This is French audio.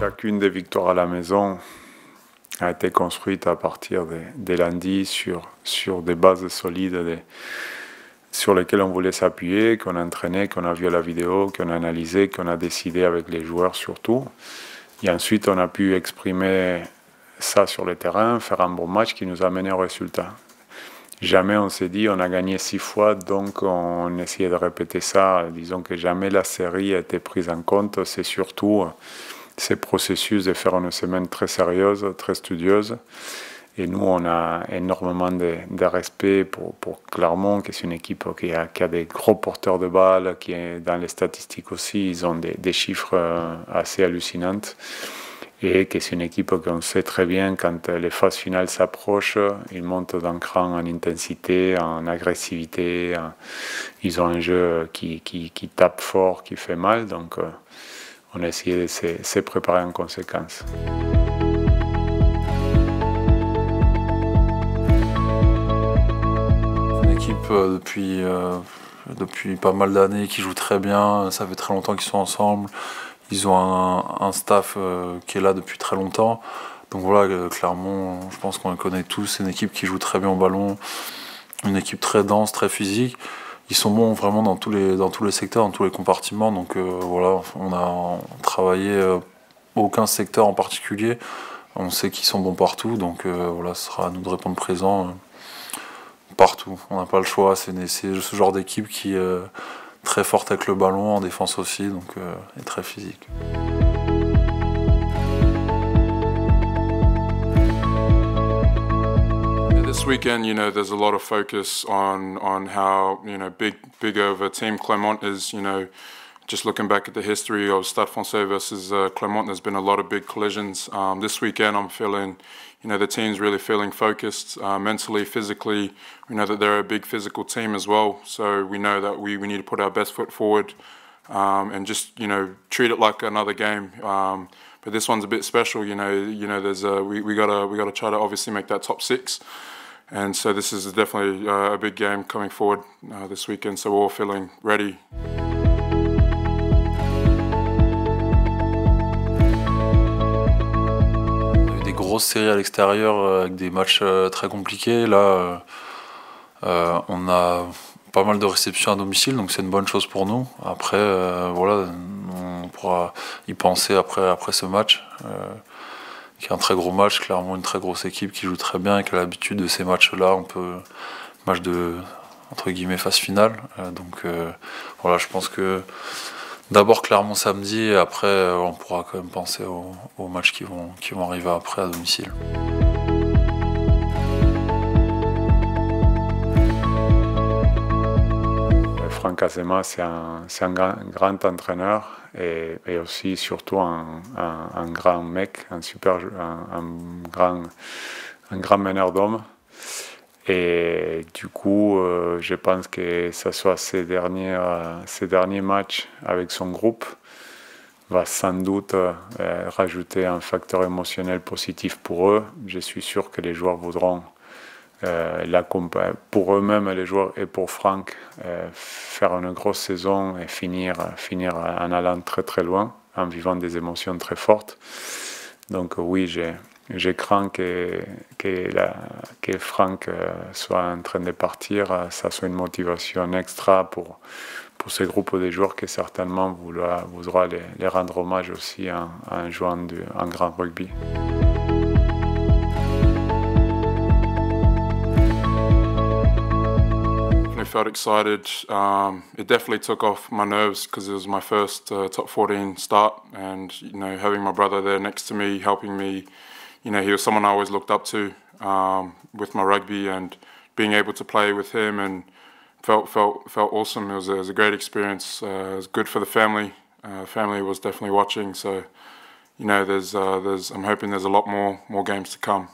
Chacune des victoires à la maison a été construite à partir des lundis sur des bases solides sur lesquelles on voulait s'appuyer, qu'on a entraîné, qu'on a vu la vidéo, qu'on a analysé, qu'on a décidé avec les joueurs surtout. Et ensuite, on a pu exprimer ça sur le terrain, faire un bon match qui nous a mené au résultat. Jamais on s'est dit on a gagné 6 fois, donc on essayait de répéter ça. Disons que jamais la série a été prise en compte. C'est surtout ces processus de faire une semaine très sérieuse, très studieuse. Et nous, on a énormément de respect pour Clermont, qui est une équipe qui a des gros porteurs de balles, qui est dans les statistiques aussi, ils ont des chiffres assez hallucinants. Et que c'est une équipe qu'on sait très bien, quand les phases finales s'approchent, ils montent d'un cran en intensité, en agressivité. Ils ont un jeu qui tape fort, qui fait mal. Donc, on a essayé de se préparer en conséquence. C'est une équipe depuis pas mal d'années qui joue très bien. Ça fait très longtemps qu'ils sont ensemble. Ils ont un staff qui est là depuis très longtemps. Donc voilà, Clermont, je pense qu'on les connaît tous. C'est une équipe qui joue très bien au ballon, une équipe très dense, très physique. Ils sont bons vraiment dans tous les secteurs, dans tous les compartiments. Donc voilà, on a travaillé aucun secteur en particulier. On sait qu'ils sont bons partout. Donc voilà, ce sera à nous de répondre présent partout. On n'a pas le choix. C'est ce genre d'équipe qui très forte avec le ballon, en défense aussi, donc et très physique. This weekend, there's a lot of focus on how big of a team Clermont is. Just looking back at the history of Stade Français versus Clermont, there's been a lot of big collisions. This weekend, I'm feeling, the team's really feeling focused mentally, physically. We know that they're a big physical team as well, so we know that we need to put our best foot forward and just treat it like another game. But this one's a bit special. There's we gotta try to obviously make that top 6. And so this is definitely a big game coming forward this weekend. So we're all feeling ready. Grosse série à l'extérieur avec des matchs très compliqués. Là, on a pas mal de réceptions à domicile, donc c'est une bonne chose pour nous. Après, voilà, on pourra y penser après ce match, qui est un très gros match, clairement une très grosse équipe qui joue très bien et qui a l'habitude de ces matchs-là, match de entre guillemets phase finale. Donc voilà, je pense que d'abord Clermont samedi et après on pourra quand même penser aux matchs qui vont arriver après à domicile. Franck Azema, c'est un grand entraîneur et aussi surtout un grand mec, un grand meneur d'hommes. Et du coup, je pense que ce soit ces derniers matchs avec son groupe va sans doute rajouter un facteur émotionnel positif pour eux. Je suis sûr que les joueurs voudront pour eux-mêmes, les joueurs, et pour Franck, faire une grosse saison et finir en allant très très loin, en vivant des émotions très fortes. Donc oui, je crains que Franck soit en train de partir. Ça soit une motivation extra pour ce groupe de joueurs qui certainement voudra les rendre hommage aussi en jouant un grand rugby. I felt excited. It definitely took off my nerves because it was my first top 14 start, and having my brother there next to me, helping me. He was someone I always looked up to with my rugby, and being able to play with him and felt awesome. It was a great experience. It was good for the family. Family was definitely watching, so I'm hoping there's a lot more games to come.